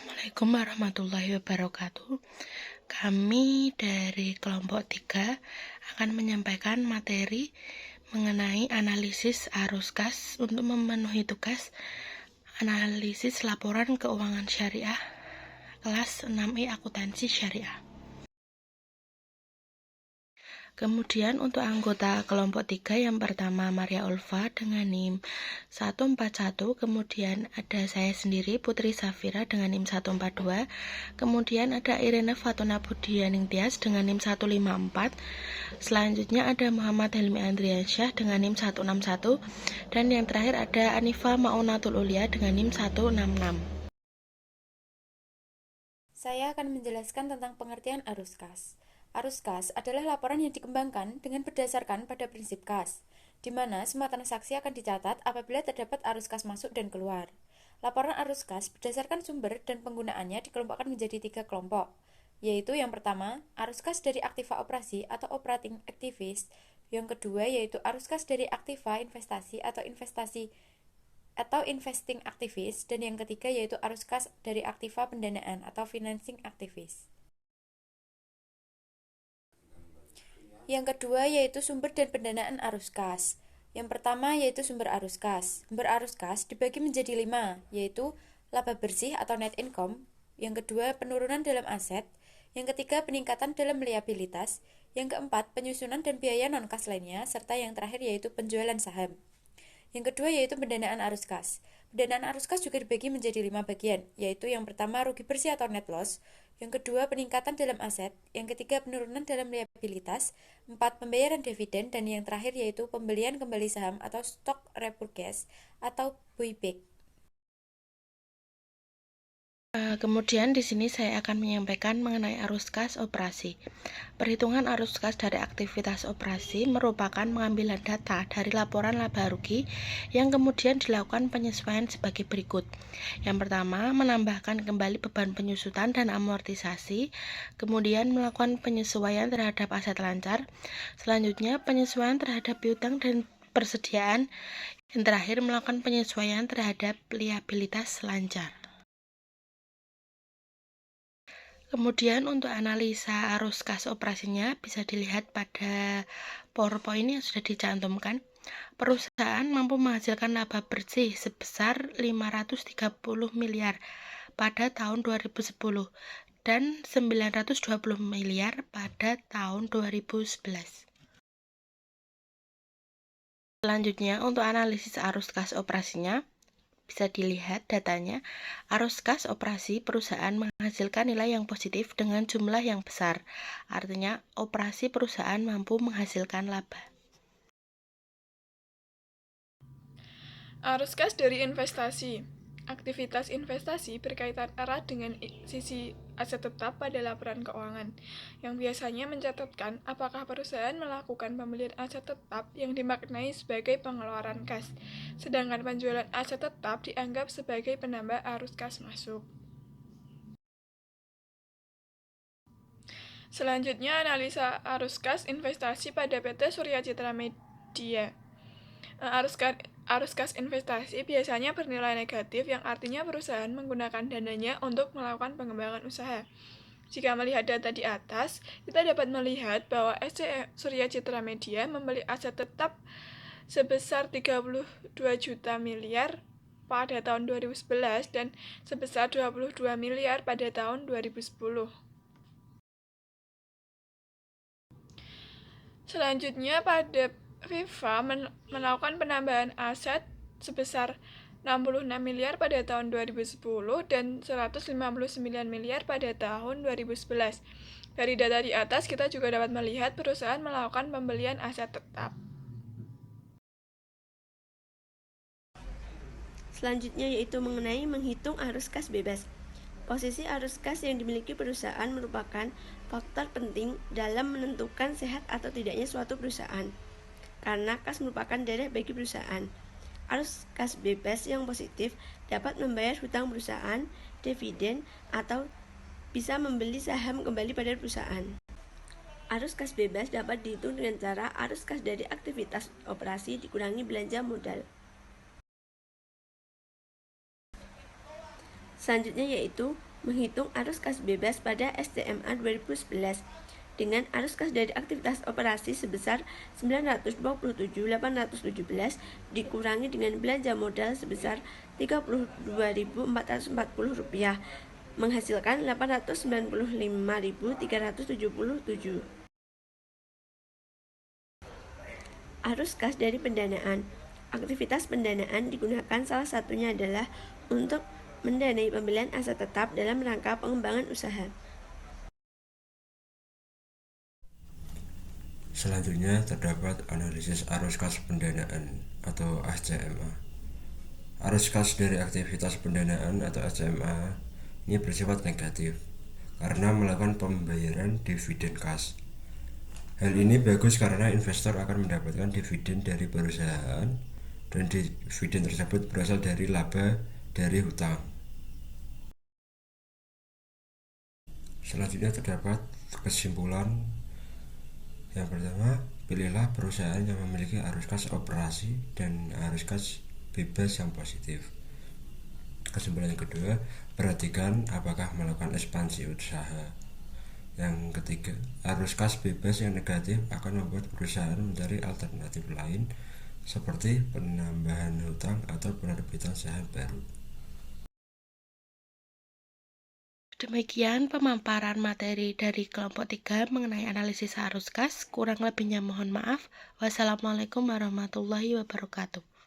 Assalamualaikum warahmatullahi wabarakatuh. Kami dari kelompok 3 akan menyampaikan materi mengenai analisis arus kas untuk memenuhi tugas analisis laporan keuangan syariah kelas 6I akuntansi syariah. Kemudian untuk anggota kelompok 3 yang pertama Maria Ulfa dengan NIM 141, kemudian ada saya sendiri Putri Safira dengan NIM 142, kemudian ada Irene Fatuna Budianing Tias dengan NIM 154, selanjutnya ada Muhammad Helmi Andriansyah dengan NIM 161, dan yang terakhir ada Anifa Maunatul Ulia dengan NIM 166. Saya akan menjelaskan tentang pengertian arus kas. Arus kas adalah laporan yang dikembangkan dengan berdasarkan pada prinsip kas, di mana semua transaksi akan dicatat apabila terdapat arus kas masuk dan keluar. Laporan arus kas berdasarkan sumber dan penggunaannya dikelompokkan menjadi 3 kelompok, yaitu yang pertama, arus kas dari aktiva operasi atau operating activities, yang kedua yaitu arus kas dari aktiva investasi atau investing activities, dan yang ketiga yaitu arus kas dari aktiva pendanaan atau financing activities. Yang kedua yaitu sumber dan pendanaan arus kas. Yang pertama yaitu sumber arus kas. Sumber arus kas dibagi menjadi 5, yaitu laba bersih atau net income. Yang kedua penurunan dalam aset. Yang ketiga peningkatan dalam liabilitas. Yang keempat penyusunan dan biaya non-kas lainnya. Serta yang terakhir yaitu penjualan saham. Yang kedua yaitu pendanaan arus kas. Pendanaan arus kas juga dibagi menjadi 5 bagian, yaitu yang pertama rugi bersih atau net loss, yang kedua peningkatan dalam aset, yang ketiga penurunan dalam liabilitas, 4 pembayaran dividen, dan yang terakhir yaitu pembelian kembali saham atau stock repurchase atau buyback. Kemudian di sini saya akan menyampaikan mengenai arus kas operasi. Perhitungan arus kas dari aktivitas operasi merupakan pengambilan data dari laporan laba rugi yang kemudian dilakukan penyesuaian sebagai berikut. Yang pertama, menambahkan kembali beban penyusutan dan amortisasi, kemudian melakukan penyesuaian terhadap aset lancar, selanjutnya penyesuaian terhadap piutang dan persediaan, yang terakhir melakukan penyesuaian terhadap liabilitas lancar. Kemudian untuk analisa arus kas operasinya bisa dilihat pada PowerPoint yang sudah dicantumkan. Perusahaan mampu menghasilkan laba bersih sebesar 530 miliar pada tahun 2010 dan 920 miliar pada tahun 2011. Selanjutnya untuk analisis arus kas operasinya, bisa dilihat datanya, arus kas operasi perusahaan menghasilkan nilai yang positif dengan jumlah yang besar. Artinya, operasi perusahaan mampu menghasilkan laba. Arus kas dari investasi. Aktivitas investasi berkaitan erat dengan sisi aset tetap pada laporan keuangan, yang biasanya mencatatkan apakah perusahaan melakukan pembelian aset tetap yang dimaknai sebagai pengeluaran kas, sedangkan penjualan aset tetap dianggap sebagai penambah arus kas masuk. Selanjutnya, analisa arus kas investasi pada PT Surya Citra Media. Arus kas investasi biasanya bernilai negatif, yang artinya perusahaan menggunakan dananya untuk melakukan pengembangan usaha. Jika melihat data di atas, kita dapat melihat bahwa SC Surya Citra Media membeli aset tetap sebesar 32 juta miliar pada tahun 2011 dan sebesar 22 miliar pada tahun 2010. Selanjutnya, pada FIFA melakukan penambahan aset sebesar 66 miliar pada tahun 2010 dan 159 miliar pada tahun 2011. Dari data di atas, kita juga dapat melihat perusahaan melakukan pembelian aset tetap. Selanjutnya yaitu mengenai menghitung arus kas bebas. Posisi arus kas yang dimiliki perusahaan merupakan faktor penting dalam menentukan sehat atau tidaknya suatu perusahaan, karena kas merupakan darah bagi perusahaan. Arus kas bebas yang positif dapat membayar hutang perusahaan, dividen, atau bisa membeli saham kembali pada perusahaan. Arus kas bebas dapat dihitung dengan cara arus kas dari aktivitas operasi dikurangi belanja modal. Selanjutnya yaitu Menghitung arus kas bebas pada STMA 2011 dengan arus kas dari aktivitas operasi sebesar 927.817 dikurangi dengan belanja modal sebesar Rp32.440 menghasilkan Rp895.377. Arus kas dari pendanaan. Aktivitas pendanaan digunakan salah satunya adalah untuk mendanai pembelian aset tetap dalam rangka pengembangan usaha. Selanjutnya terdapat analisis arus kas pendanaan atau SCMA. Arus kas dari aktivitas pendanaan atau SCMA ini bersifat negatif karena melakukan pembayaran dividen kas. Hal ini bagus karena investor akan mendapatkan dividen dari perusahaan dan dividen tersebut berasal dari laba dari hutang. Selanjutnya terdapat kesimpulan. Yang pertama, pilihlah perusahaan yang memiliki arus kas operasi dan arus kas bebas yang positif. Kesimpulan yang kedua, perhatikan apakah melakukan ekspansi usaha. Yang ketiga, arus kas bebas yang negatif akan membuat perusahaan mencari alternatif lain seperti penambahan hutang atau penerbitan saham baru. Demikian pemaparan materi dari kelompok 3 mengenai analisis arus kas. Kurang lebihnya mohon maaf. Wassalamualaikum warahmatullahi wabarakatuh.